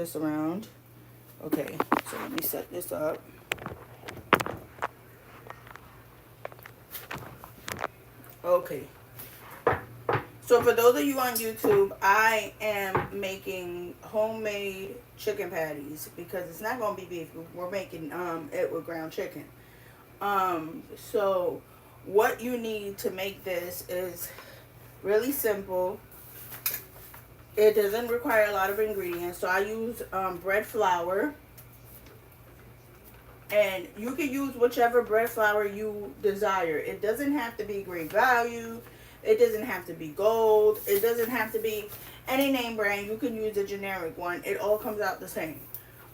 this around. Okay, so let me set this up. Okay. So for those of you on YouTube, I am making homemade chicken patties because it's not going to be beef. We're making it with ground chicken. So what you need to make this is really simple. It doesn't require a lot of ingredients. So I use bread flour. And you can use whichever bread flour you desire. It doesn't have to be Great Value. It doesn't have to be Gold. It doesn't have to be any name brand. You can use a generic one. It all comes out the same.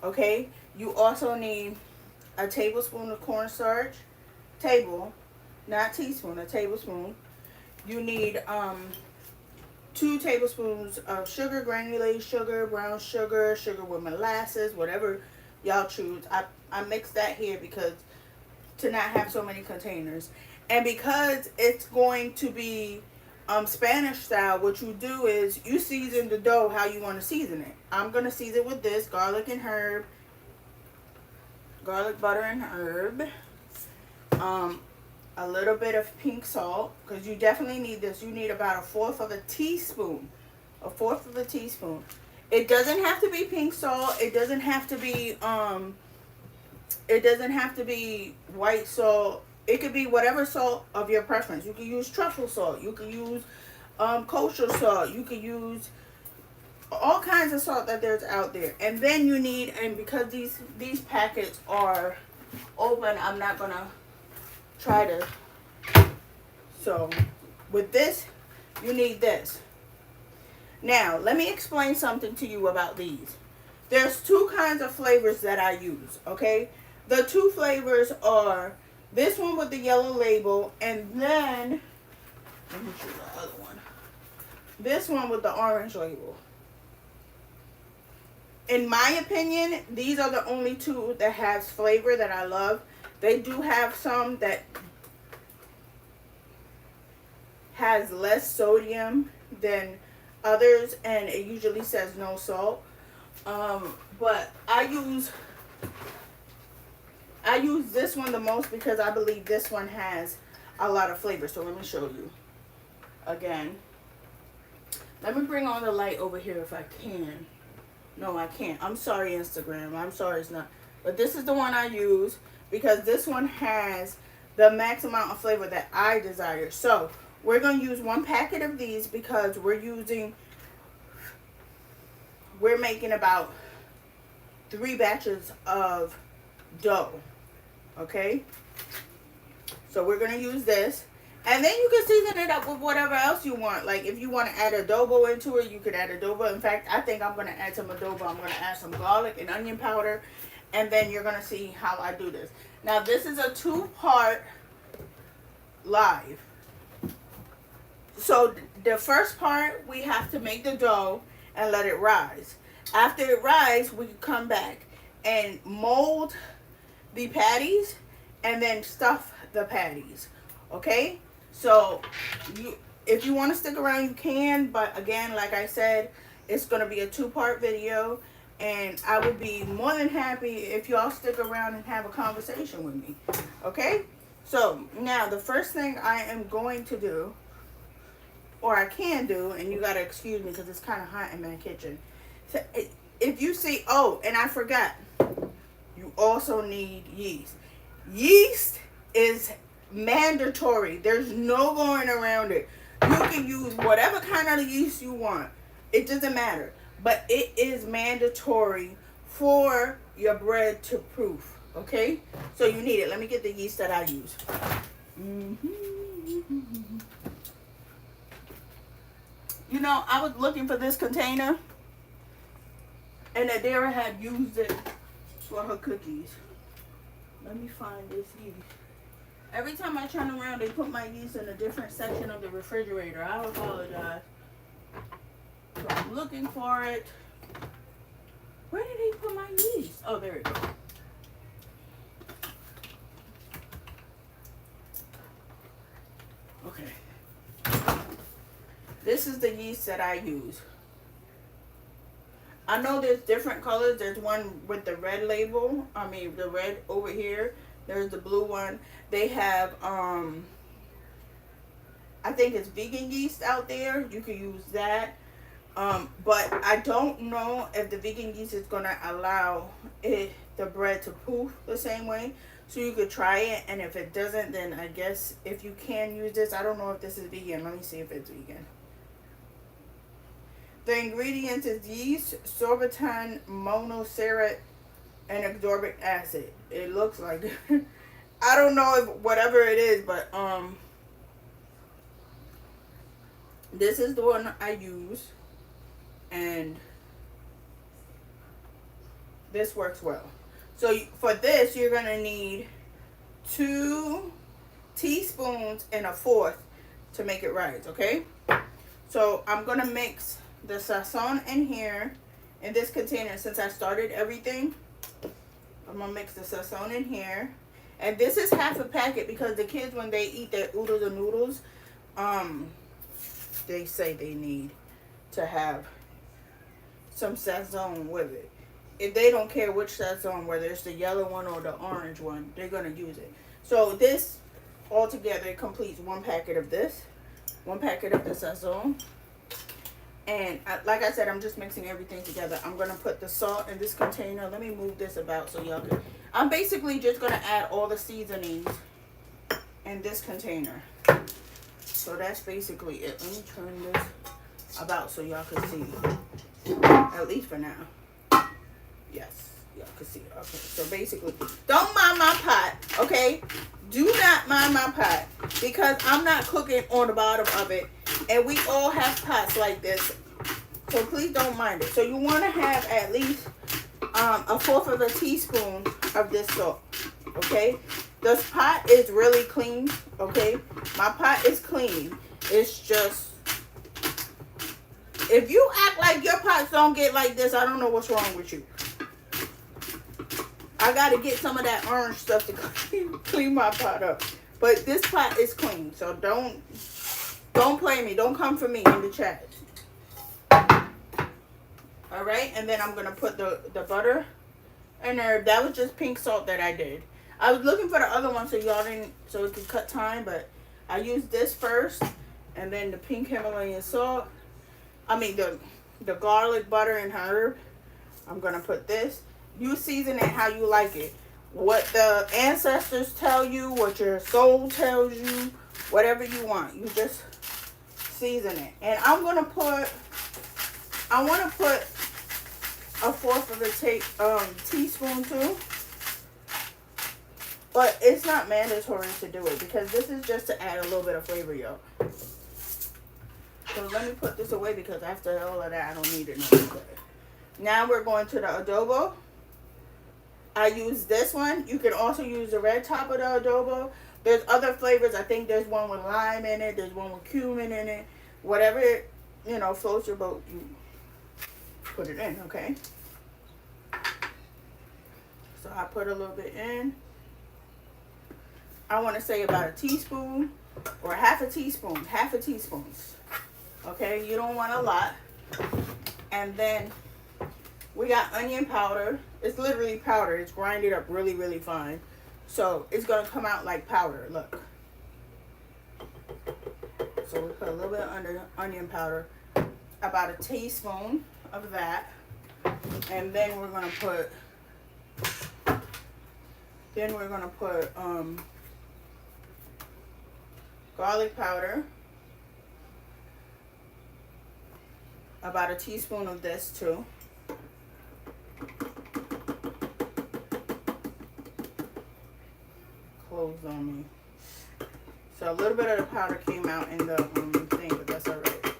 Okay? You also need a tablespoon of cornstarch. Table, not teaspoon, a tablespoon. You need 2 tablespoons of sugar, granulated sugar, brown sugar, sugar with molasses, whatever y'all choose. I mix that here because to not have so many containers. And because it's going to be Spanish style, what you do is you season the dough how you want to season it. I'm going to season with this garlic and herb, garlic, butter, and herb. A little bit of pink salt, because you definitely need this. You need about 1/4 of a teaspoon. 1/4 of a teaspoon. It doesn't have to be pink salt. It doesn't have to be white salt. It could be whatever salt of your preference. You can use truffle salt. You can use kosher salt. You can use all kinds of salt that there's out there. And then you need, and because these packets are open, I'm not gonna try to. So with this, you need this. Now let me explain something to you about these. There's 2 kinds of flavors that I use. Okay, the 2 flavors are this one with the yellow label, and then let me show you the other one. This one with the orange label. In my opinion, these are the only 2 that has flavor that I love. They do have some that has less sodium than others, and it usually says no salt. But I use this one the most because I believe this one has a lot of flavor. So let me show you again. Let me bring on the light over here if I can. No, I can't. I'm sorry, Instagram. I'm sorry it's not. But this is the one I use because this one has the max amount of flavor that I desire. So we're going to use 1 packet of these because we're making about 3 batches of dough. Okay? So we're going to use this. And then you can season it up with whatever else you want. Like if you want to add adobo into it, you could add adobo. In fact, I think I'm going to add some adobo. I'm going to add some garlic and onion powder. And then you're going to see how I do this. Now this is a 2-part live. So the first part, we have to make the dough and let it rise. After it rises, we come back and mold the patties and then stuff the patties. Okay? So if you want to stick around, you can. But again, like I said, it's going to be a 2-part video. And I would be more than happy if y'all stick around and have a conversation with me. Okay? So now the first thing I am going to do, or I can do, and you got to excuse me because it's kind of hot in my kitchen. So if you see, oh, and I forgot, you also need yeast. Yeast is mandatory. There's no going around it. You can use whatever kind of yeast you want. It doesn't matter. But it is mandatory for your bread to proof. Okay? So you need it. Let me get the yeast that I use. You know, I was looking for this container, and Adara had used it for her cookies. Let me find this yeast. Every time I turn around, they put my yeast in a different section of the refrigerator. I apologize. So I'm looking for it. Where did he put my yeast? Oh, there it goes. Okay. This is the yeast that I use. I know there's different colors. There's one with the red label. I mean, the red over here. There's the blue one. They have, I think it's vegan yeast out there. You can use that. But I don't know if the vegan yeast is going to allow the bread to poof the same way. So you could try it. And if it doesn't, then I guess if you can use this. I don't know if this is vegan. Let me see if it's vegan. The ingredients is yeast, sorbitol, monocerat, and ascorbic acid. It looks like I don't know if whatever it is, but this is the one I use, and this works well. So for this, you're gonna need 2 teaspoons and a fourth to make it rise. Okay. So I'm gonna mix the sazon in here in this container. Since I started everything, I'm gonna mix the sazon in here, and this is half a packet because the kids, when they eat their oodles and noodles, they say they need to have some sazon with it. If they don't care which sazon, whether it's the yellow one or the orange one, they're gonna use it. So this altogether completes 1 packet of this, 1 packet of the sazon. And like I said, I'm just mixing everything together. I'm going to put the salt in this container. Let me move this about so y'all can... I'm basically just going to add all the seasonings in this container. So that's basically it. Let me turn this about so y'all can see. At least for now. Yes, y'all can see. Okay, so basically, don't mind my pot, okay? Do not mind my pot, because I'm not cooking on the bottom of it. And we all have pots like this, so please don't mind it. So you want to have at least a fourth of a teaspoon of this salt, okay? This pot is really clean, okay? My pot is clean. It's just, if you act like your pots don't get like this, I don't know what's wrong with you. I got to get some of that orange stuff to clean my pot up. But this pot is clean, so don't play me. Don't come for me in the chat. Alright, and then I'm going to put the butter in there. That was just pink salt that I did. I was looking for the other one so y'all didn't, so it could cut time, but I used this first, and then the pink Himalayan salt. I mean the garlic, butter, and herb. I'm going to put this. You season it how you like it. What the ancestors tell you, what your soul tells you, whatever you want. You just season it. And I want to put a fourth of a teaspoon too. But it's not mandatory to do it because this is just to add a little bit of flavor, y'all. So let me put this away because after all of that, I don't need it no more. Now we're going to the adobo. I use this one. You can also use the red top of the adobo. There's other flavors. I think there's one with lime in it. There's one with cumin in it. Whatever, floats your boat, you put it in, okay? So I put a little bit in. I want to say about a teaspoon or half a teaspoon. Half a teaspoon. Okay, you don't want a lot. And then we got onion powder. It's literally powder. It's grinded up really, really fine. So it's going to come out like powder. Look. So we put a little bit of onion powder. About a teaspoon of that. And then we're going to put... garlic powder. About a teaspoon of this too. Closed on me. So a little bit of the powder came out in the thing, but that's alright.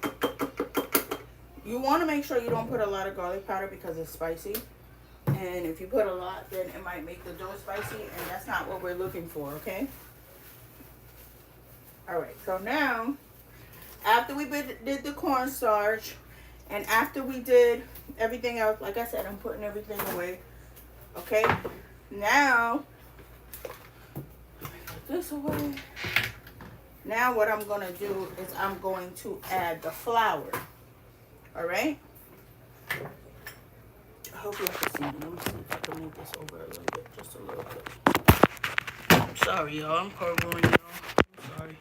You want to make sure you don't put a lot of garlic powder because it's spicy. And if you put a lot, then it might make the dough spicy, and that's not what we're looking for, okay? Alright, so now, after we did the cornstarch, and after we did everything else, like I said, I'm putting everything away, okay? Now, let me put this away. Now what I'm going to do is I'm going to add the flour, alright? hope you can see me. Let me see if I can move this over a little bit, just a little bit. I'm sorry, y'all. I'm covering y'all. I'm sorry.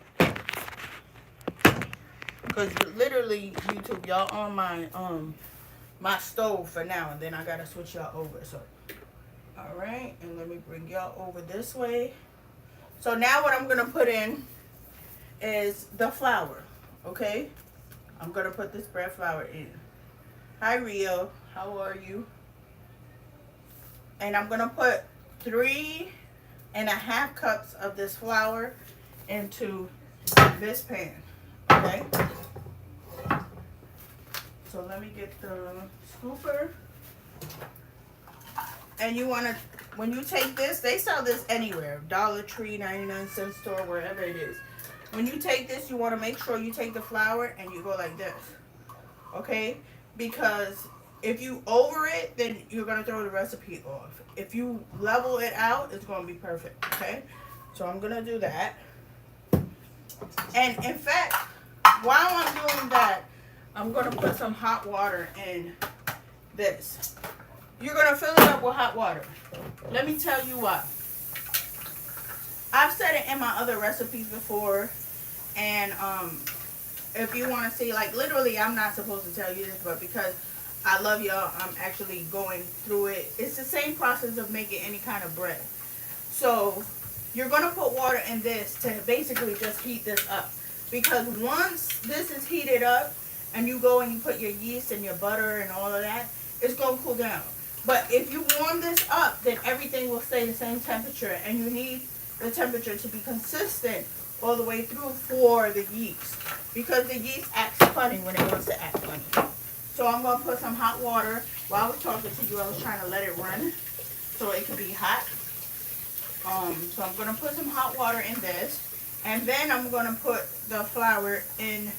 Cause literally, YouTube, y'all on my stove for now, and then I gotta switch y'all over. So, all right, and let me bring y'all over this way. So now what I'm gonna put in is the flour. Okay, I'm gonna put this bread flour in. Hi Rio, how are you? And I'm gonna put 3.5 cups of this flour into this pan. Okay. So let me get the scooper. And you wanna, when you take this, they sell this anywhere. Dollar Tree, 99-cent store, wherever it is. When you take this, you wanna make sure you take the flour and you go like this. Okay? Because if you over it, then you're gonna throw the recipe off. If you level it out, it's gonna be perfect. Okay? So I'm gonna do that. And in fact, while I'm doing that, I'm gonna put some hot water in this. You're gonna fill it up with hot water. Let me tell you why. I've said it in my other recipes before, and if you want to see, like, literally, I'm not supposed to tell you this, but because I love y'all, I'm actually going through it. It's the same process of making any kind of bread. So you're gonna put water in this to basically just heat this up, because once this is heated up and you go and you put your yeast and your butter and all of that, it's gonna cool down. But if you warm this up, then everything will stay the same temperature, and you need the temperature to be consistent all the way through for the yeast, because the yeast acts funny when it wants to act funny. So I'm going to put some hot water. While I was talking to you, I was trying to let it run so it could be hot. So I'm going to put some hot water in this, and then I'm going to put the flour in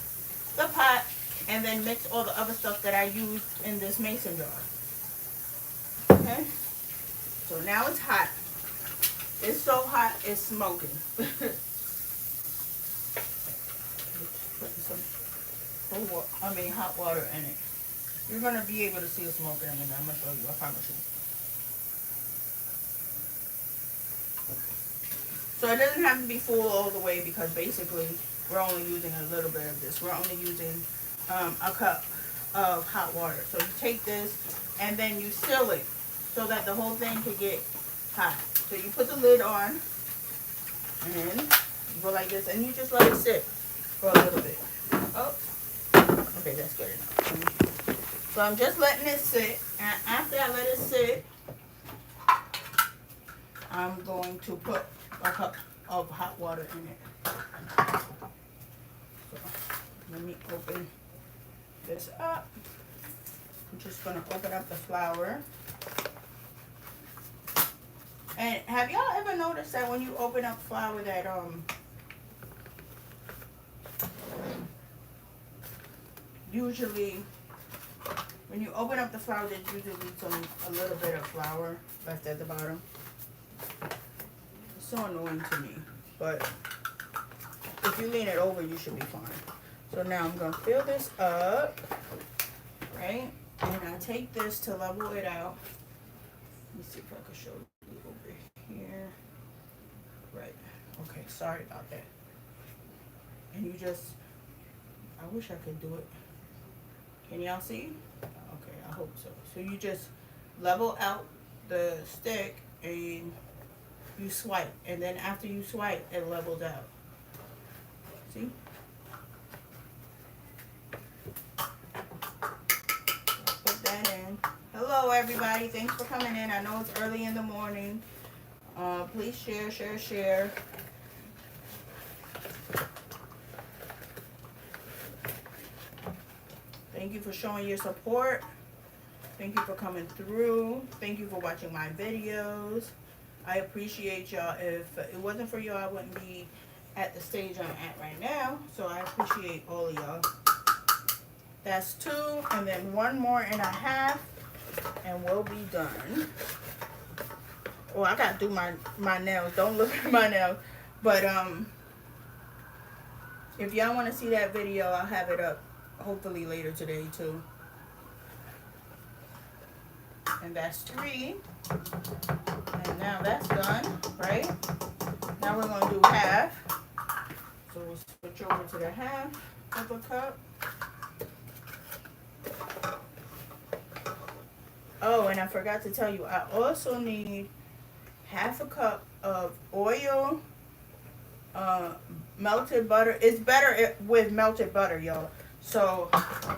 the pot, and then mix all the other stuff that I used in this mason jar. Okay, so now it's hot. It's so hot, it's smoking. Putting some hot water in it. You're gonna be able to see the smoke in a minute. I'm gonna show you, I promise you. So it doesn't have to be full all the way, because basically we're only using a little bit of this. We're only using a cup of hot water. So you take this and then you seal it so that the whole thing can get hot. So you put the lid on and you go like this, and you just let it sit for a little bit. Oh, okay, that's good enough. So I'm just letting it sit, and after I let it sit, I'm going to put a cup of hot water in it. So let me open this up. I'm just going to open up the flour. And have y'all ever noticed that when you open up flour that usually when you open up the flour, there's usually a little bit of flour left at the bottom. It's so annoying to me, but if you lean it over, you should be fine. So now I'm gonna fill this up, right? And I take this to level it out. Let me see if I can show you. Over here, right? Okay, sorry about that. And you just, I wish I could do it. Can y'all see? Okay, I hope so. So you just level out the stick and you swipe, and then after you swipe, it levels out. See? Put that in. Hello everybody, thanks for coming in. I know it's early in the morning. Please share, share, share. Thank you for showing your support. Thank you for coming through. Thank you for watching my videos. I appreciate y'all. If it wasn't for y'all, I wouldn't be at the stage I'm at right now. So I appreciate all of y'all. That's 2, and then 1.5 more, and we'll be done. Oh, I gotta do my nails. Don't look at my nails. But if y'all want to see that video, I'll have it up hopefully later today too. And that's 3. And now that's done, right? Now we're going to do half. So we'll switch over to the half of a cup. Oh, and I forgot to tell you, I also need half a cup of oil, melted butter. It's better with melted butter, y'all. So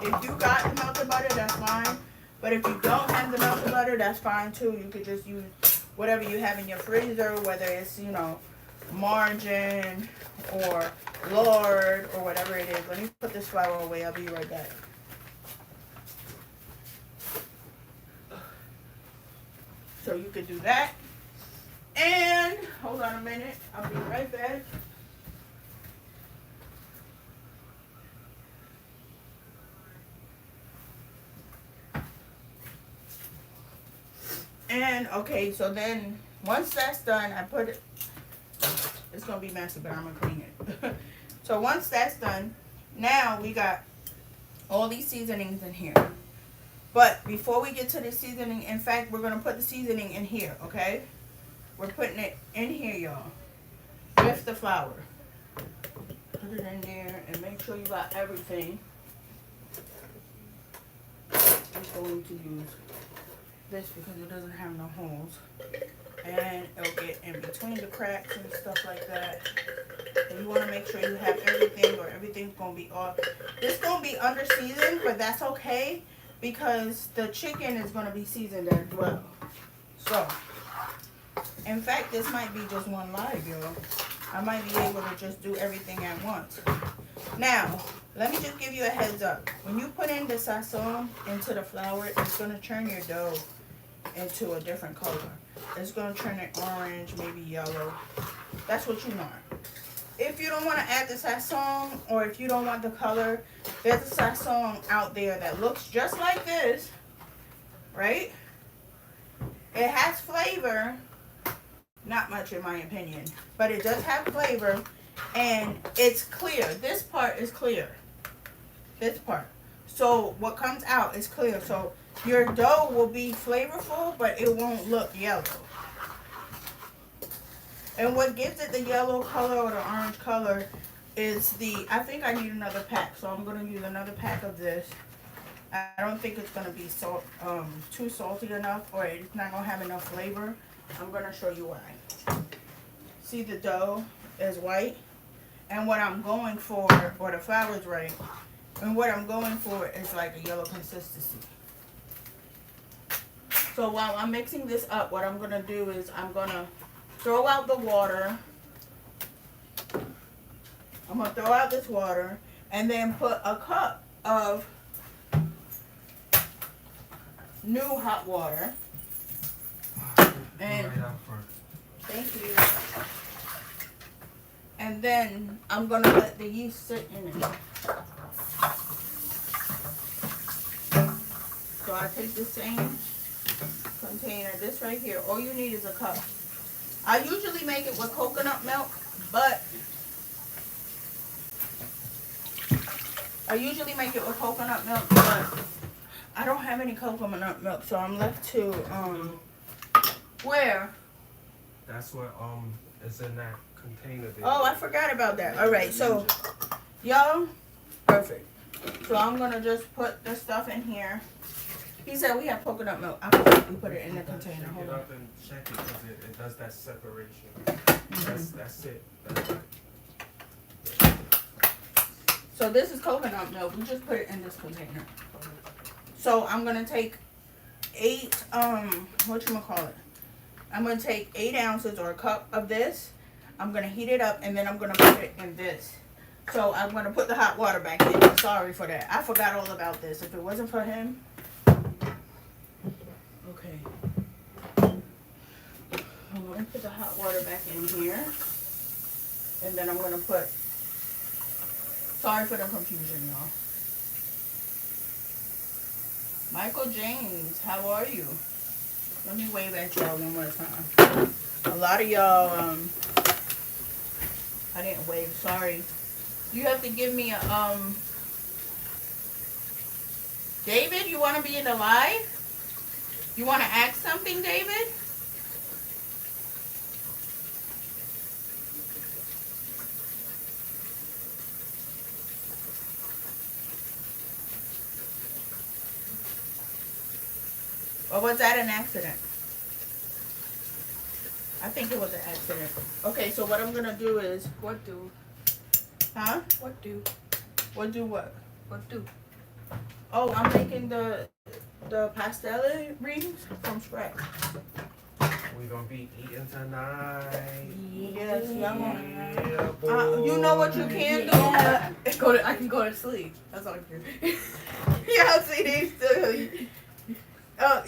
if you got the melted butter, that's fine. But if you don't have the melted butter, that's fine too. You could just use whatever you have in your freezer, whether it's, you know, margarine or lard or whatever it is. Let me put this flour away. I'll be right back. So you could do that. And hold on a minute. I'll be right back. And okay, so then once that's done, I put it, it's gonna be messy, but I'm gonna clean it. So once that's done, now we got all these seasonings in here. But before we get to the seasoning, in fact, we're gonna put the seasoning in here, okay? We're putting it in here, y'all, with the flour. Put it in there and make sure you got everything. I'm going to use this because it doesn't have no holes. And it'll get in between the cracks and stuff like that. And you want to make sure you have everything, or everything's going to be off. It's going to be under seasoned, but that's okay because the chicken is going to be seasoned as well. So, in fact, this might be just one live, y'all. I might be able to just do everything at once. Now, let me just give you a heads up. When you put in the sazon into the flour, it's going to turn your dough into a different color. It's going to turn it orange, maybe yellow. That's what you want. If you don't want to add the sazon, or if you don't want the color, there's a sazon out there that looks just like this, right? It has flavor, not much in my opinion, but it does have flavor, and it's clear. This part is clear. This part. So what comes out is clear. So your dough will be flavorful, but it won't look yellow. And what gives it the yellow color or the orange color is I think I need another pack. So I'm going to use another pack of this. I don't think it's going to be too salty enough, or it's not going to have enough flavor. I'm going to show you why. See, the dough is white. And what I'm going for, or the flour is right, and what I'm going for is like a yellow consistency. So while I'm mixing this up, what I'm going to do is I'm going to throw out the water. I'm going to throw out this water and then put a cup of new hot water. And thank you. And then I'm going to let the yeast sit in it. So I take the same container, this right here. All you need is a cup. I usually make it with coconut milk, but I don't have any coconut milk, so I'm left to where? That's what is in that container there. Oh, I forgot about that. All right, so y'all, perfect. So I'm gonna just put the stuff in here. He said we have coconut milk. I forgot we put it in the container. Hold up and check it because it does that separation. That's it. That's right. So this is coconut milk. We just put it in this container. So I'm gonna take 8 whatchamacallit? I'm gonna take 8 ounces or a cup of this. I'm gonna heat it up and then I'm gonna put it in this. So I'm gonna put the hot water back in. Sorry for that. I forgot all about this. If it wasn't for him. Okay. I'm gonna put the hot water back in here. And then I'm gonna put, sorry for the confusion, y'all. Michael James, how are you? Let me wave at y'all one more time. A lot of y'all, I didn't wave, sorry. You have to give me a, David, you want to be in the live? You want to ask something, David? Or was that an accident? I think it was an accident. Okay, so what I'm going to do is... What do? Huh? What do? What do what? What do? Oh, I'm making the pastel rings from scratch. We gonna be eating tonight. Yes, y'all want. Yeah, boy. You know what you can do? I can go to sleep. That's all I can do. Y'all see these two.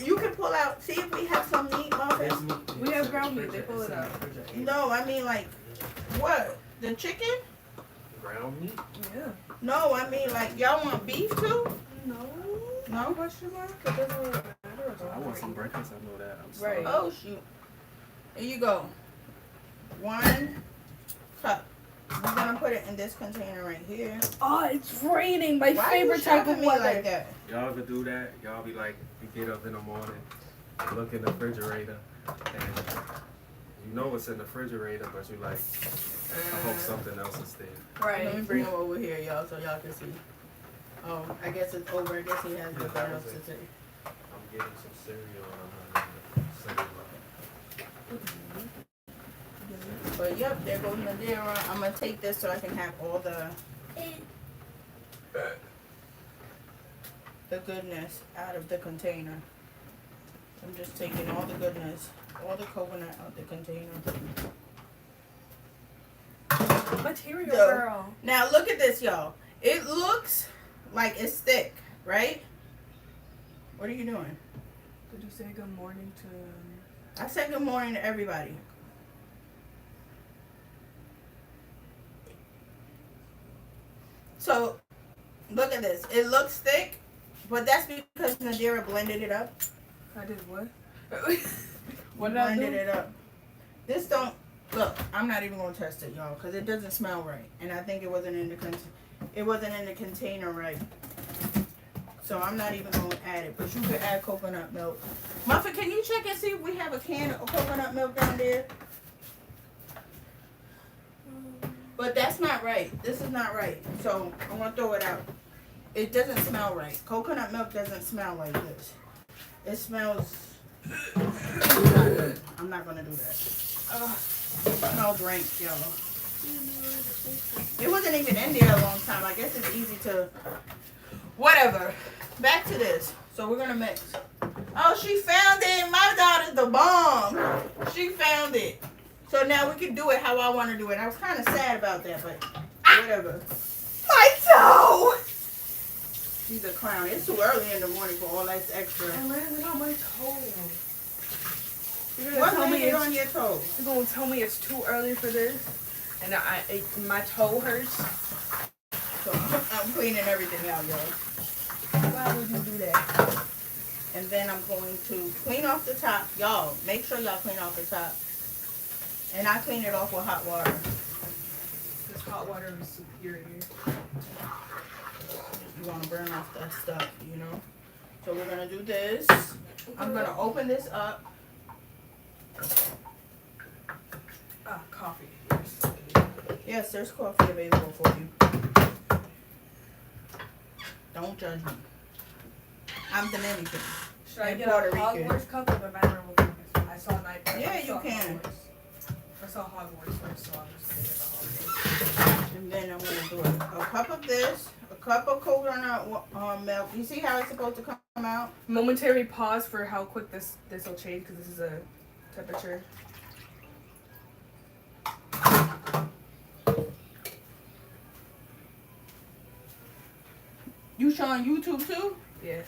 You can pull out. See if we have some meat There's muffins. meat. We have It's ground in the meat. They pull fridge. it out. It's in the fridge. No, I mean like, what? The chicken? Ground meat? Yeah. No, I mean like, y'all want beef too? No. No? Question mark? It doesn't really matter. I want some breakfast. I know that. I'm sorry. Right. Oh shoot. Here you go. 1 cup. We're gonna put it in this container right here. Oh, it's raining. My Why favorite you type of shoving me weather. like that? Y'all ever do that? Y'all be like, you get up in the morning, look in the refrigerator, and you know what's in the refrigerator, but you like, I hope something else is there. Right. Let me bring him over here, y'all, so y'all can see. Oh, I guess it's over. I guess he has nothing that else was to it. say. I'm getting some cereal. Cereal. But yep, there goes Madeira. I'm gonna take this so I can have all the goodness out of the container. I'm just taking all the goodness, all the coconut out the container. Material So, girl. now look at this, y'all. It looks like it's thick, right? What are you doing? Did you say good morning to? I said good morning to everybody. So, look at this. It looks thick, but that's because Nadira blended it up. I did what? What did I do? Blended it up. This don't look. I'm not even gonna test it, y'all, because it doesn't smell right, and I think it wasn't in the container right. So I'm not even gonna add it. But you could add coconut milk. Muffin, can you check and see if we have a can of coconut milk down there? But that's not right. This is not right. So I'm gonna throw it out. It doesn't smell right. Coconut milk doesn't smell like this. It smells not good. I'm not gonna do that. It smells rank, y'all. It wasn't even in there a long time. I guess it's easy to whatever. Back to this. So we're gonna mix. Oh, she found it. My daughter's the bomb. She found it. So now we can do it how I want to do it. I was kind of sad about that, but whatever. My toe! She's a clown. It's too early in the morning for all that extra. I landed on my toe. What landed on your toe? You're gonna tell me it's too early for this, and my toe hurts. So I'm cleaning everything out, y'all. Why would you do that? And then I'm going to clean off the top. Y'all, make sure y'all clean off the top. And I clean it off with hot water. This hot water is superior. You want to burn off that stuff, you know? So we're going to do this. I'm going to open this up. Coffee. Yes, there's coffee available for you. Don't judge me. I'm Dominican. Should I And get Puerto a Rican. Hogwarts cup or the memorable cup? I saw Night. Yeah, you can. I saw Hogwarts first, so I'm just gonna get the Hogwarts. And then I'm going to do a cup of this, a cup of coconut milk. You see how it's supposed to come out? Momentary pause for how quick this will change because this is a temperature. You showing YouTube too? Yeah.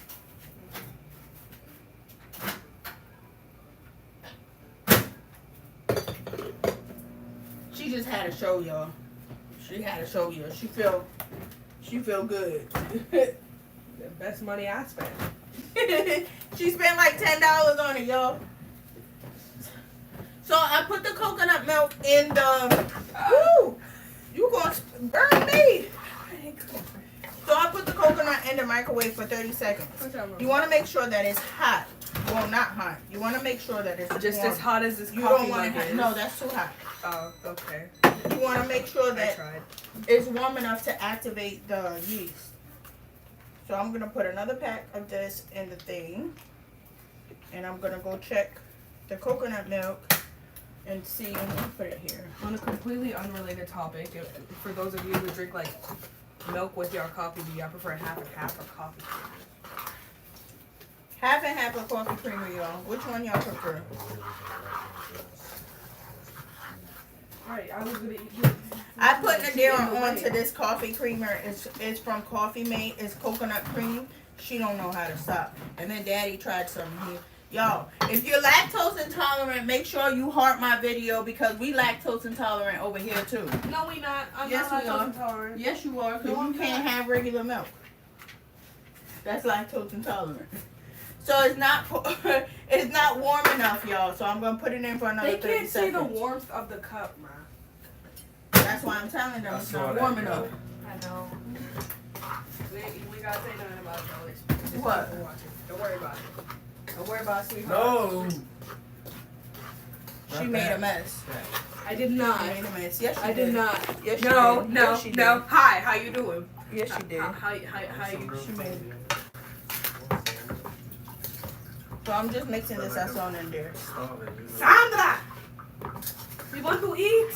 She just had a show, y'all. She had a show, y'all. She feel good. The best money I spent. She spent like $10 on it, y'all. So I put the coconut milk in the. Woo! You gonna burn me? So I put the coconut in the microwave for 30 seconds. You want to make sure that it's hot. Well, not hot. You want to make sure that it's Just warm. as hot as this You coffee don't want mug it. is. No, that's too hot. Oh, okay. You want to make sure I that tried. it's warm enough to activate the yeast. So I'm gonna put another pack of this in the thing, and I'm gonna go check the coconut milk and see. I'm gonna put it here. On a completely unrelated topic, for those of you who drink like milk with your coffee, do y'all prefer half and half or coffee creamer? Half and half of coffee creamer, y'all. Which one y'all prefer? Right, I was gonna eat. I put Nadira onto this coffee creamer. It's from Coffee Mate. It's coconut cream. She don't know how to stop. And then Daddy tried some. Y'all, if you're lactose intolerant, make sure you heart my video because we lactose intolerant over here too. No, we not. I'm Yes, not we lactose are. intolerant. Yes, you are, because No, you I'm can't not. have regular milk. That's lactose intolerant. So it's not it's not warm enough, y'all. So I'm gonna put it in for another They 30 can't see seconds. the warmth of the cup, man. That's why I'm telling them I it's saw not that, warm yo. enough. I know. We gotta say nothing about it, though. It's just What? people watching. Don't worry about it. Don't worry about it, sweetheart. No. She made a mess. I did not. She made a mess. Yes, she I did not. Yes, she No, did. no, Yes, she no. did. Hi, how you doing? Yes, she did. How you? She made it. So I'm just mixing this sazon in there. Sandra! You want to eat?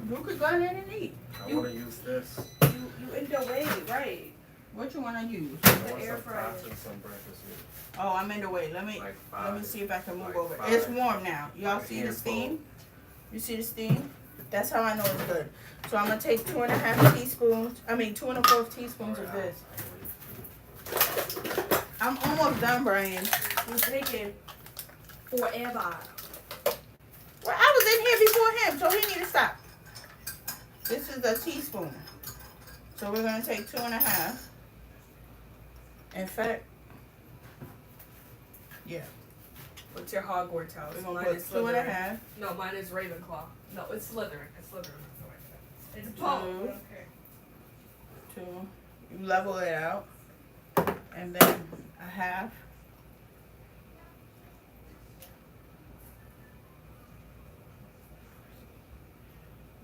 You could go ahead and eat. I want to use this. You in the way, right? What you want to use? I want air some fryer. pots and some breakfast meat. Oh, I'm in the way. Let me Like see if I can move like over. 5. It's warm now. Y'all Like a see the handful. steam? You see the steam? That's how I know it's good. So I'm gonna take 2.5 teaspoons. I mean 2.25 teaspoons of this. I'm almost done, Brian. You're taking forever. Well, I was in here before him, so he need to stop. This is a teaspoon. So we're gonna take 2.5. In fact, yeah, What's your Hogwarts house? we're gonna Mine put is Slytherin. 2.5. No, mine is Ravenclaw. No, it's Slytherin. It's Slytherin. It's a pole. Two. Okay. 2. You level it out, and then a half.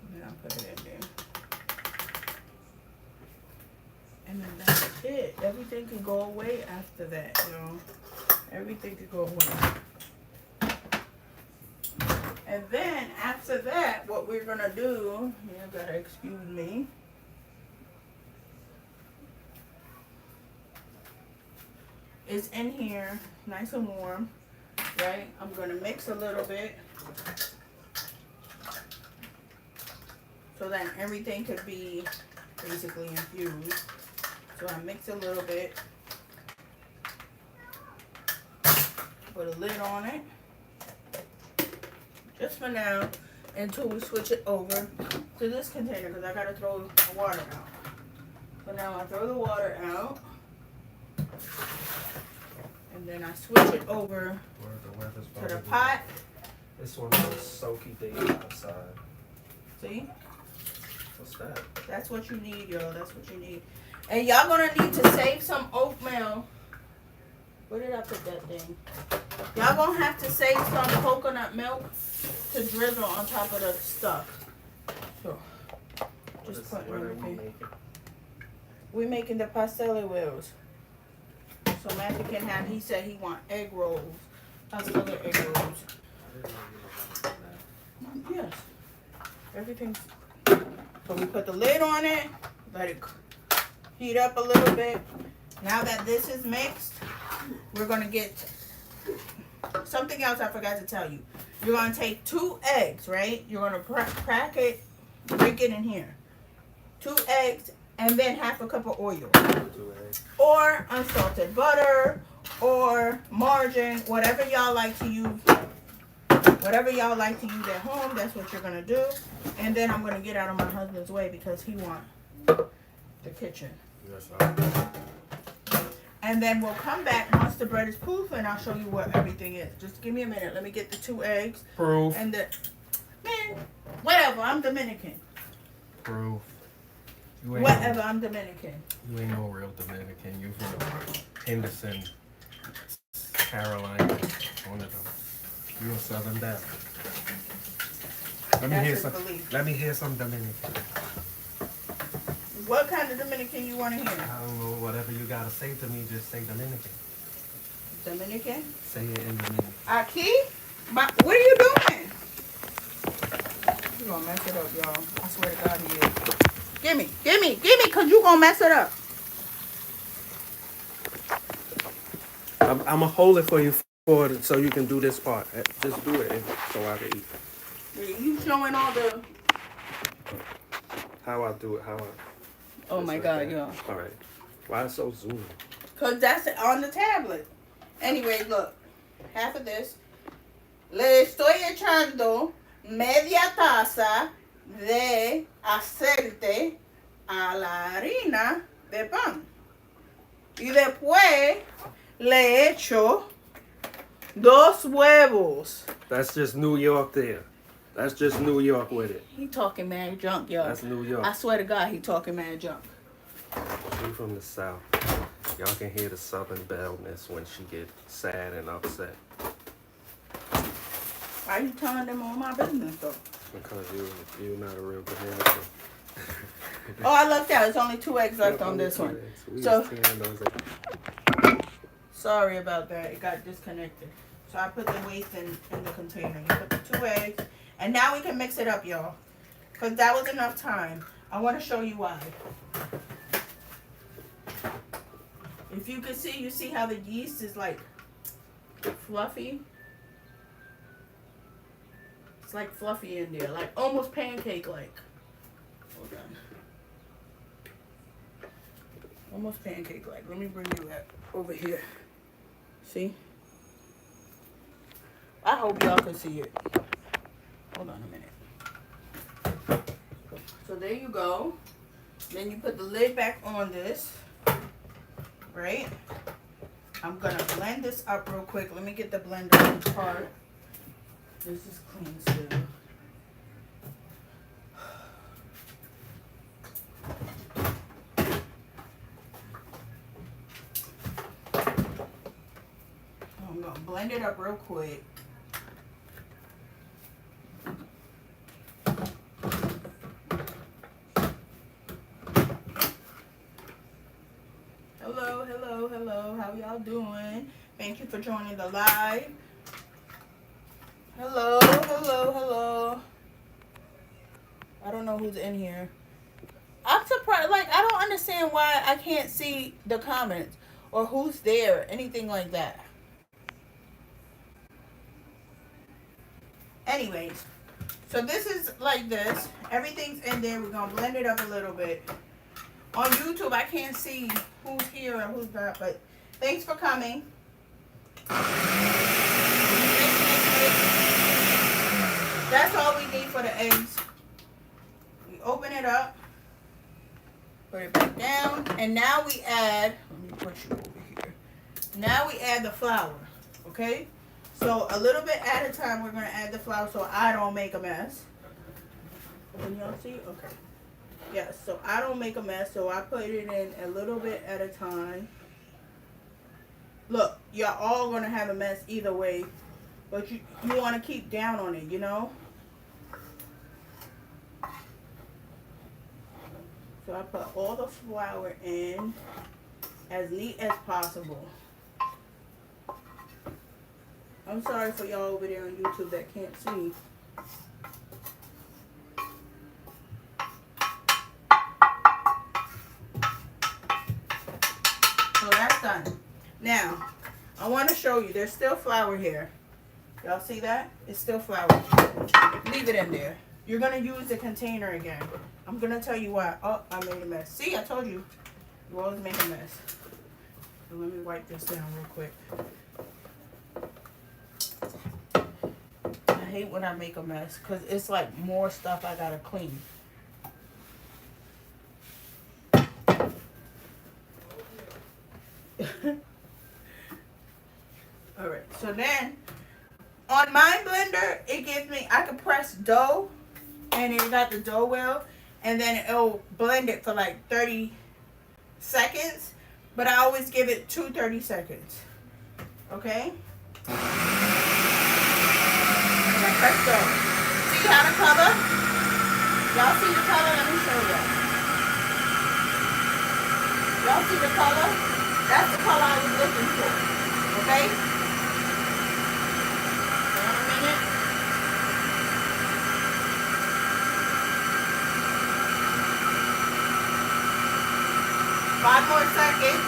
And then I'll put it in there. And then that's it. Everything can go away after that, you know. Everything can go away. And then after that, what we're gonna do, you gotta excuse me. Is in here, nice and warm, right? I'm gonna mix a little bit so that everything could be basically infused. So I mix a little bit, put a lid on it, just for now, until we switch it over to this container because I gotta throw the water out. So now I throw the water out. And then I switch it over to the pot. This one is soaky day outside. See? What's that? That's what you need, y'all. That's what you need. And y'all gonna need to save some oatmeal. Where did I put that thing? Y'all gonna have to save some coconut milk to drizzle on top of the stuff. So, just put What are we everything. making? We're making the pastele wheels. So Matthew can have, he said he want egg rolls. Pastele egg rolls. I didn't know you were making that. Yes. Everything's. So we put the lid on it, let it heat up a little bit. Now that this is mixed, we're gonna get something else I forgot to tell you. You're gonna take 2 eggs, right? You're gonna crack it, break it in here. 2 eggs, and then half a cup of oil. 2 eggs. Or unsalted butter, or margarine, whatever y'all like to use. Whatever y'all like to use at home, that's what you're gonna do. And then I'm gonna get out of my husband's way because he wants the kitchen. Yes, sir. And then we'll come back once the bread is poof and I'll show you what everything is. Just give me a minute. Let me get the 2 eggs. Proof. And the, man, whatever, I'm Dominican. Proof. You Whatever, I'm Dominican. You ain't no real Dominican. You from Henderson, Carolina, one of them. Real Southern Belle. Let me That's hear his some. belief. Let me hear some Dominican. What kind of Dominican you want to hear? I don't know. Whatever you gotta say to me, just say Dominican. Dominican? Say it in Dominican. Aquí? What are you doing? You gonna mess it up, y'all. I swear to God he is. Give me, cause you gonna mess it up. I'm gonna hold it for you so you can do this part. Just do it so I can eat. You showing all the... How I do it? Oh my God, y'all. All right. Why it's so zoomed? Cause that's on the tablet. Anyway, look. Half of this. Le estoy echando media taza de aceite a la harina de pan. Y después le echo 2 huevos. That's just New York there. That's just New York with it. He talking mad junk, y'all. That's New York. I swear to God, he talking mad junk. She from the South. Y'all can hear the Southern bellness when she get sad and upset. Why you telling them all my business, though? Because you're not a real banana. Oh, I looked out. There's only 2 eggs left on this one. So, sorry about that. It got disconnected. So I put the waste in the container. You put the 2 eggs. And now we can mix it up, y'all. Because that was enough time. I want to show you why. If you can see, you see how the yeast is like fluffy? It's like fluffy in there. Like almost pancake-like. Hold on. Almost pancake-like. Let me bring you that over here. See? I hope y'all can see it. Hold on a minute. So there you go. Then you put the lid back on this. Right? I'm going to blend this up real quick. Let me get the blender apart. This is clean still. I'm going to blend it up real quick. Hello. How y'all doing? Thank you for joining the live. Hello. I don't know who's in here. I'm surprised. Like, I don't understand why I can't see the comments or who's there, anything like that. Anyways, so this is like this. Everything's in there. We're going to blend it up a little bit. On YouTube, I can't see who's here and who's not, but thanks for coming. That's all we need for the eggs. We open it up, put it back down, and now we add, let me push you over here. Now we add the flour, okay? So a little bit at a time, we're going to add the flour so I don't make a mess. Can y'all see? Okay. Yeah, so I don't make a mess, so I put it in a little bit at a time. Look, y'all all going to have a mess either way, but you want to keep down on it, you know? So I put all the flour in as neat as possible. I'm sorry for y'all over there on YouTube that can't see. So that's done. Now, I want to show you. There's still flour here. Y'all see that? It's still flour. Leave it in there. You're going to use the container again. I'm going to tell you why. Oh, I made a mess. See, I told you. You always make a mess. So let me wipe this down real quick. I hate when I make a mess because it's like more stuff I got to clean. Alright, so then on my blender it gives me, I can press dough and it got the dough wheel and then it'll blend it for like 30 seconds, but I always give it 30 seconds. Okay? And presto. See how the color? Y'all see the color? Let me show y'all. Y'all see the color? That's the color I was looking for. Okay? Hold on a minute. Five more seconds.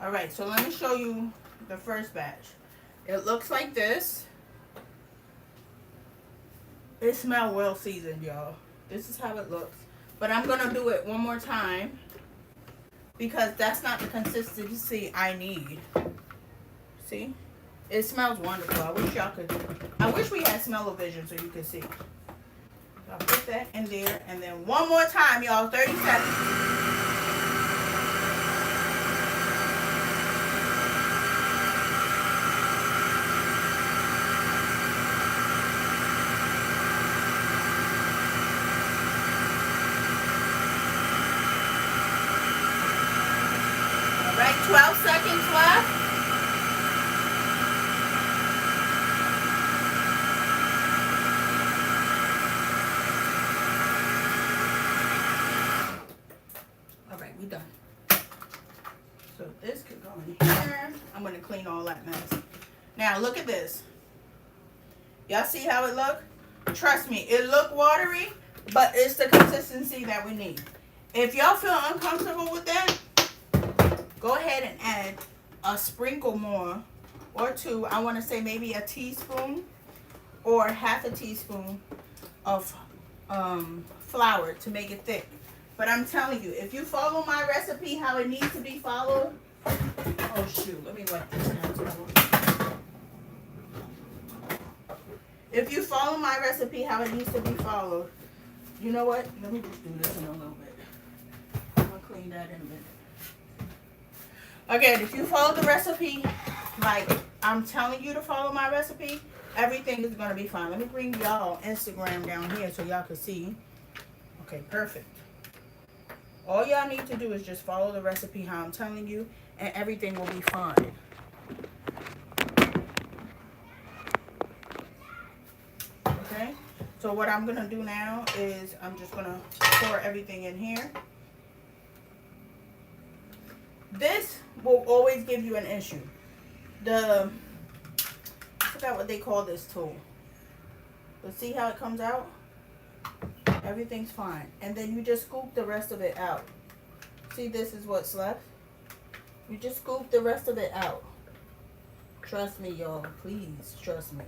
Alright, so let me show you the first batch. It looks like this. It smells well seasoned, y'all. This is how it looks. But I'm going to do it one more time because that's not the consistency I need. See? It smells wonderful. I wish y'all could. I wish we had smell-o-vision so you could see. So I'll put that in there. And then one more time, y'all. 30 seconds. All right, 12 seconds left. We done. So this could go in here. I'm going to clean all that mess. Now look at this. Y'all see how it look? Trust me, it look watery, but it's the consistency that we need. If y'all feel uncomfortable with that, go ahead and add a sprinkle more or two. I want to say maybe a teaspoon or half a teaspoon of flour to make it thick. But I'm telling you, if you follow my recipe how it needs to be followed. Oh shoot, let me wipe this down. If you follow my recipe how it needs to be followed, you know what? Let me just do this in a little bit. I'm gonna clean that in a minute. Again, if you follow the recipe like I'm telling you to follow my recipe, everything is gonna be fine. Let me bring y'all Instagram down here so y'all can see. Okay, perfect. All y'all need to do is just follow the recipe how I'm telling you, and everything will be fine. Okay? So what I'm going to do now is I'm just going to pour everything in here. This will always give you an issue. I forgot what they call this tool. But see how it comes out? Everything's fine. And then you just scoop the rest of it out. See, this is what's left. You just scoop the rest of it out. Trust me, y'all. Please, trust me.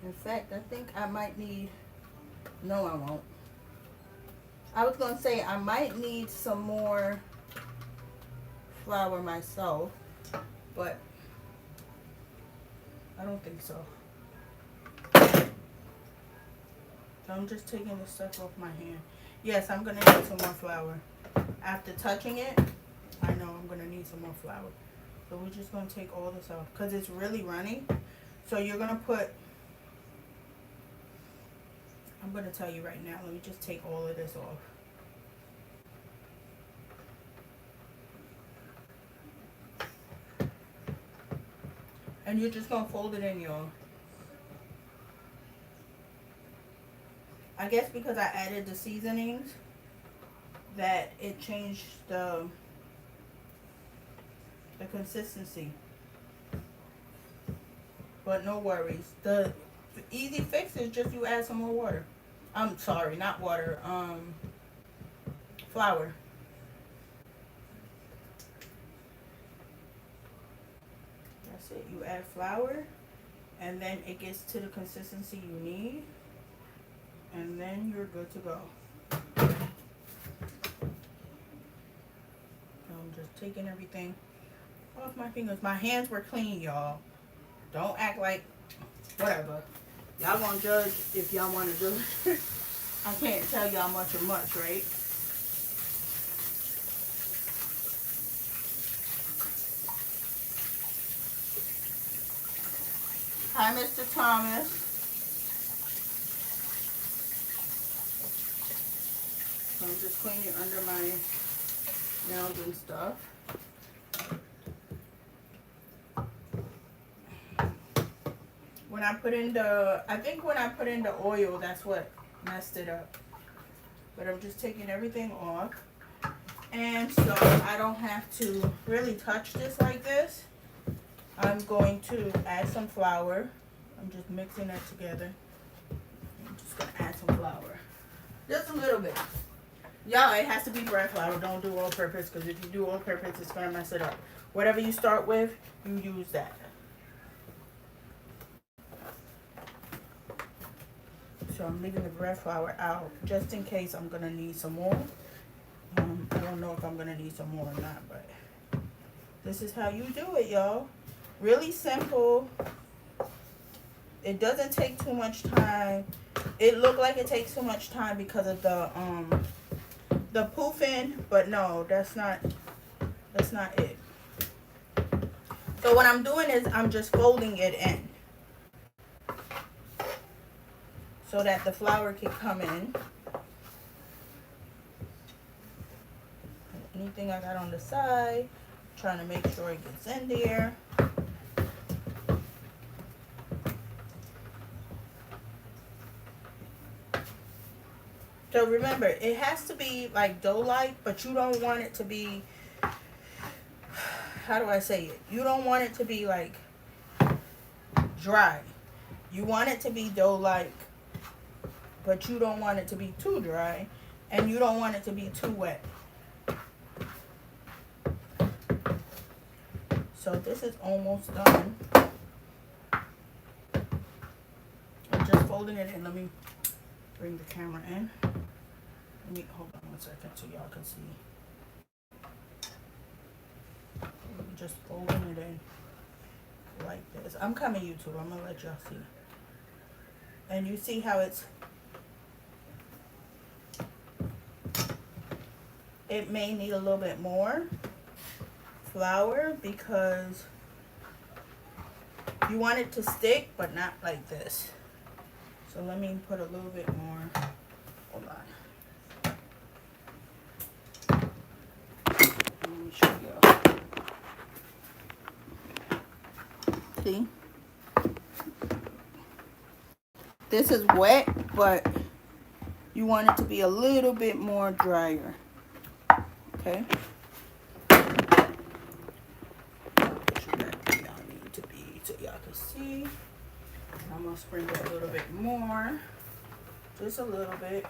In fact, I think I might need... No, I won't. I was going to say I might need some more flour myself. But... I don't think so. So I'm just taking the stuff off my hand. Yes, I'm going to need some more flour. After touching it, I know I'm going to need some more flour. So we're just going to take all this off because it's really runny. So you're going to put... I'm going to tell you right now. Let me just take all of this off. And you're just going to fold it in, y'all. I guess because I added the seasonings, that it changed the consistency. But no worries. The easy fix is just you add some more water. I'm sorry, not water. Flour. That's it. You add flour, and then it gets to the consistency you need, and then you're good to go. I'm just taking everything off my fingers. My hands were clean, y'all. Don't act like whatever. Y'all gonna judge if y'all want to do it. I can't tell y'all much or much, right? Hi, Mr. Thomas. So I'm just cleaning under my nails and stuff. When I put in I think when I put in the oil, that's what messed it up. But I'm just taking everything off. And so I don't have to really touch this like this. I'm going to add some flour. I'm just mixing that together. I'm just going to add some flour. Just a little bit. Y'all, it has to be bread flour. Don't do all purpose, because if you do all purpose, it's going to mess it up. Whatever you start with, you use that. So I'm leaving the bread flour out just in case I'm going to need some more. I don't know if I'm going to need some more or not, but this is how you do it, y'all. Really simple. It doesn't take too much time. It looked like it takes too much time because of the poofing, but no, that's not it. So what I'm doing is I'm just folding it in so that the flour can come in. Anything I got on the side, trying to make sure it gets in there. So remember, it has to be like dough-like, but you don't want it to be, how do I say it? You don't want it to be like dry. You want it to be dough-like, but you don't want it to be too dry, and you don't want it to be too wet. So this is almost done. I'm just folding it in. Let me bring the camera in. Let me hold on 1 second so y'all can see. I'm just folding it in like this. I'm coming YouTube. I'm gonna let y'all see. And you see how it may need a little bit more flour because you want it to stick, but not like this. So let me put a little bit more. Hold on. Let me show you. See? This is wet, but you want it to be a little bit more drier. Okay? So y'all can see. I'm gonna sprinkle a little bit more, just a little bit.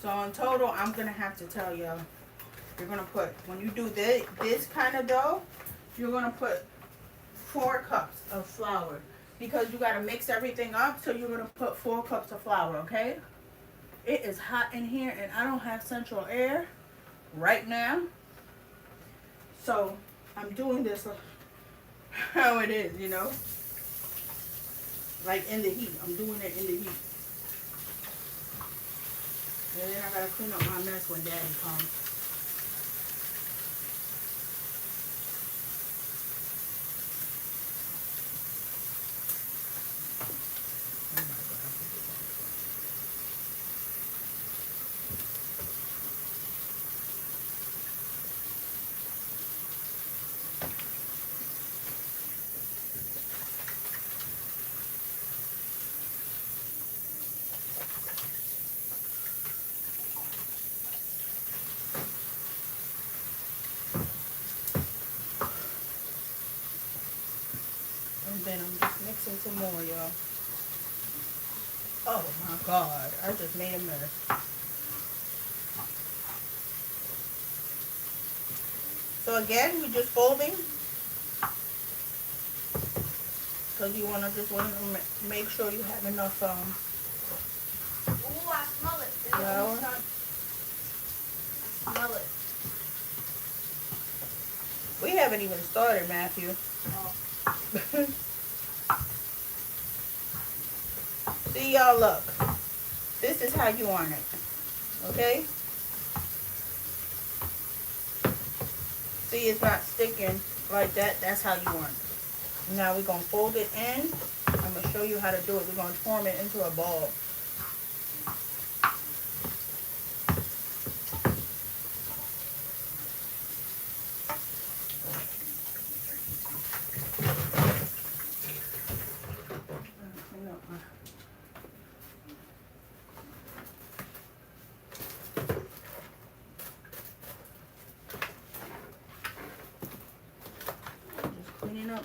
So in total, I'm gonna have to tell y'all, you're gonna put, when you do this kind of dough, you're gonna put 4 cups of flour because you gotta mix everything up. So you're gonna put 4 cups of flour. Okay? It is hot in here, and I don't have central air right now, so I'm doing this how it is, you know, like in the heat. I'm doing it in the heat. And then I gotta clean up my mess when Daddy comes. And then I'm just mixing some more, y'all. Oh my God, I just made a mess. So again, we're just folding. Because you want to make sure you have enough Ooh, I smell it. flour. I smell it. We haven't even started, Matthew. Oh. See, y'all, look. This is how you want it. Okay? See, it's not sticking like that. That's how you want it. Now we're going to fold it in. I'm going to show you how to do it. We're going to form it into a ball.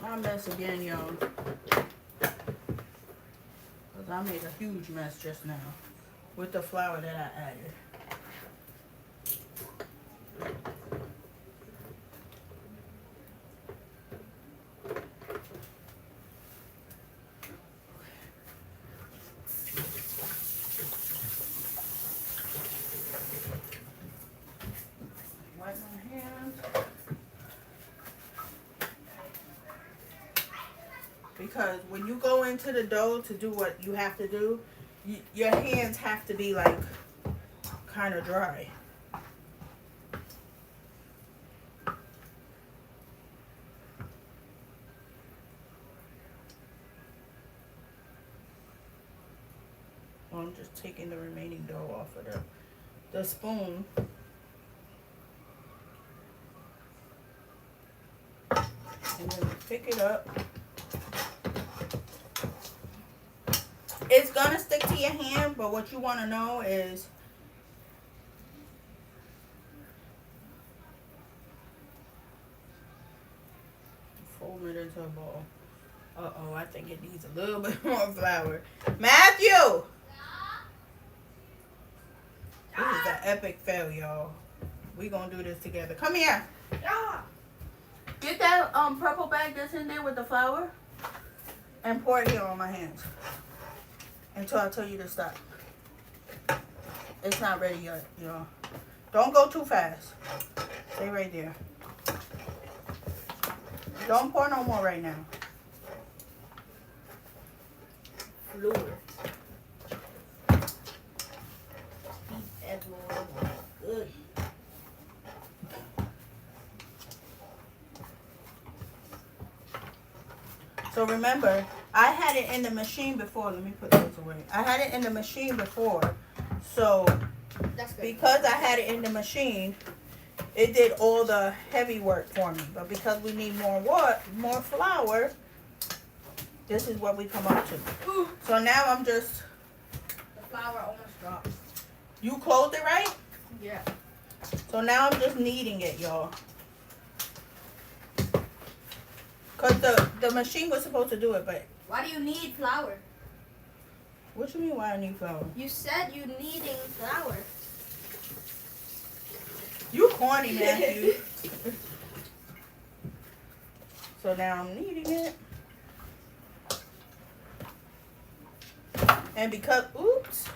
My mess again, y'all. Because I made a huge mess just now with the flour that I added. Wipe my hands. Because when you go into the dough to do what you have to do, your hands have to be like kind of dry. Well, I'm just taking the remaining dough off of the spoon. And then pick it up. It's gonna stick to your hand, but what you want to know is fold it into a bowl. Uh-oh, I think it needs a little bit more flour. Matthew! This is an epic fail, y'all. We gonna do this together. Come here. Get that purple bag that's in there with the flour and pour it here on my hands until I tell you to stop. It's not ready yet, y'all. Don't go too fast. Stay right there. Don't pour no more right now. Fluid. Good. So remember, I had it in the machine before. Let me put this away. I had it in the machine before. So That's good. because I had it in the machine, it did all the heavy work for me. But because we need more flour, this is what we come up to. So now I'm just... The flour almost dropped. You closed it right? Yeah. So now I'm just kneading it, y'all. Because the machine was supposed to do it, but... Why do you need flour? What you mean why I need flour? You said you needing flour. You corny, Matthew. So now I'm kneading it. And because... Oops.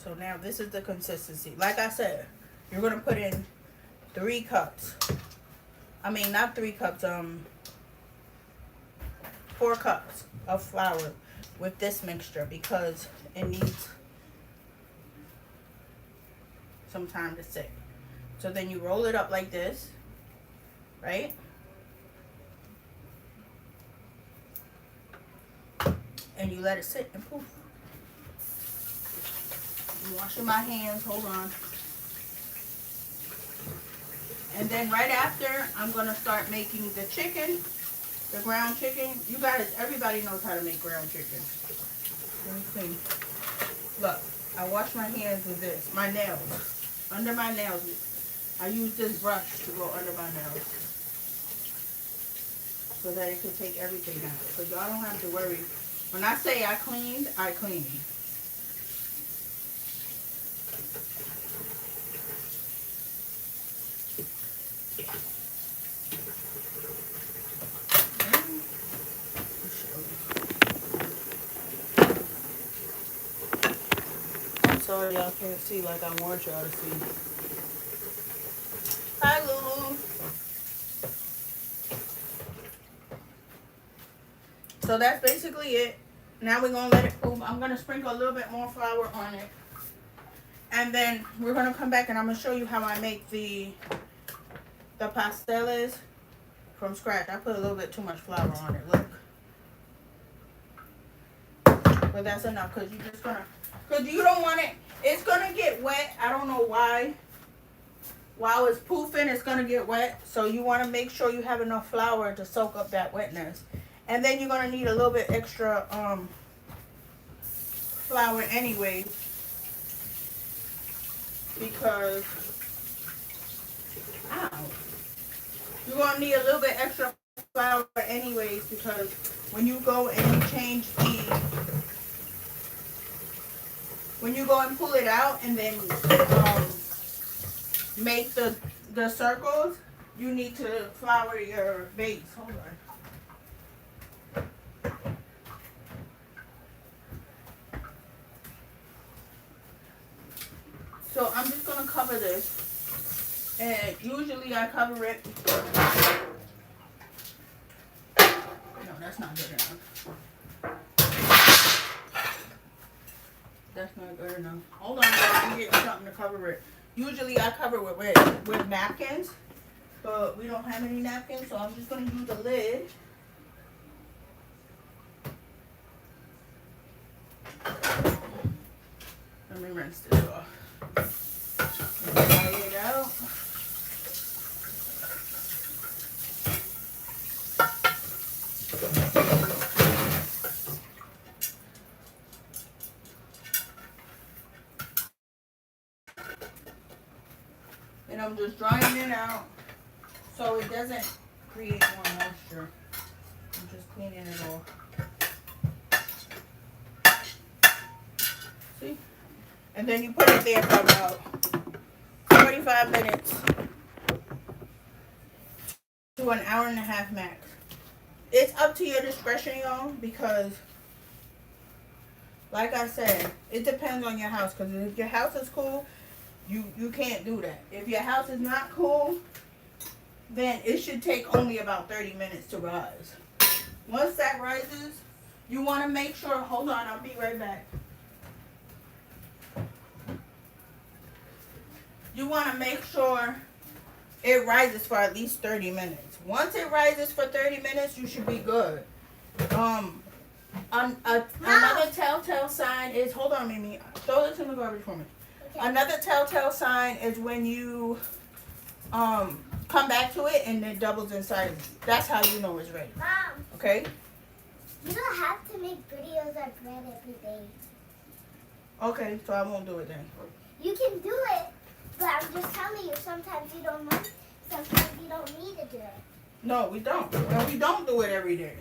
So now this is the consistency. Like I said, you're going to put in 3 cups. I mean, not 3 cups, 4 cups of flour with this mixture because it needs some time to sit. So then you roll it up like this, right? And you let it sit and poof. I'm washing my hands, hold on. And then right after, I'm gonna start making the chicken, the ground chicken. You guys, everybody knows how to make ground chicken. Let me see. Look, I wash my hands with this, my nails, under my nails. I use this brush to go under my nails so that it can take everything out. So y'all don't have to worry. When I say I cleaned, I cleaned. Sorry y'all can't see like I want y'all to see. Hi Lulu. So that's basically it. Now we're gonna let it cool. I'm gonna sprinkle a little bit more flour on it. And then we're gonna come back and I'm gonna show you how I make the pasteles from scratch. I put a little bit too much flour on it, look. But that's enough because you're just gonna, because you don't want it, it's gonna get wet. I don't know why. While it's poofing, it's gonna get wet. So you wanna make sure you have enough flour to soak up that wetness. And then you're gonna need a little bit extra flour anyway, because you're gonna need a little bit extra flour anyways, because when you go and you change when you go and pull it out and then make the circles, you need to flour your base. Hold on. So I'm just gonna cover this, and usually I cover it. No, that's not good enough. That's not good enough. Hold on, I'm getting something to cover it. Usually I cover it with napkins, but we don't have any napkins, so I'm just gonna use the lid. Let me rinse this off. Dry it out. And I'm just drying it out so it doesn't create more moisture. I'm just cleaning it off. See? And then you put it there for about 45 minutes to an hour and a half max. It's up to your discretion, y'all, because like I said, it depends on your house. Because if your house is cool, you can't do that. If your house is not cool, then it should take only about 30 minutes to rise. Once that rises, you want to make sure, hold on, I'll be right back. You want to make sure it rises for at least 30 minutes. Once it rises for 30 minutes, you should be good. Another telltale sign is, hold on, Mimi, throw this in the garbage for me. Okay. Another telltale sign is when you come back to it and it doubles in size. That's how you know it's ready. Mom. Okay? You don't have to make videos of bread every day. Okay, so I won't do it then. You can do it, but I'm just telling you, sometimes you don't want, sometimes you don't need to do it. No, we don't. And we don't do it every day.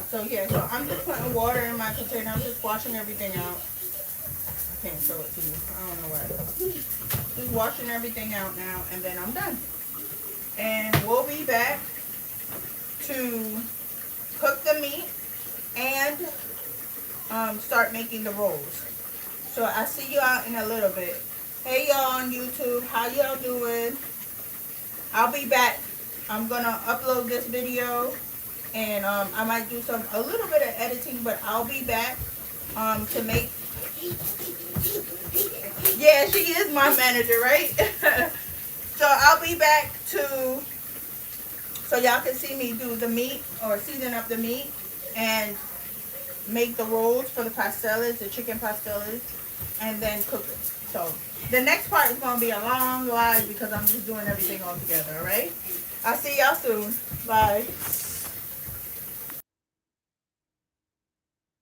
So yeah, so I'm just putting water in my container. I'm just washing everything out. I can't show it to you. I don't know why. Just washing everything out now, and then I'm done. And we'll be back to cook the meat and start making the rolls. So I'll see you out in a little bit. Hey y'all on YouTube, how y'all doing? I'll be back. I'm gonna upload this video. And I might do a little bit of editing, but I'll be back to make. Yeah, she is my manager, right? So I'll be back so y'all can see me do the meat or season up the meat and make the rolls for the pastelas, the chicken pastelas, and then cook it. So the next part is going to be a long live because I'm just doing everything all together, all right? I'll see y'all soon. Bye.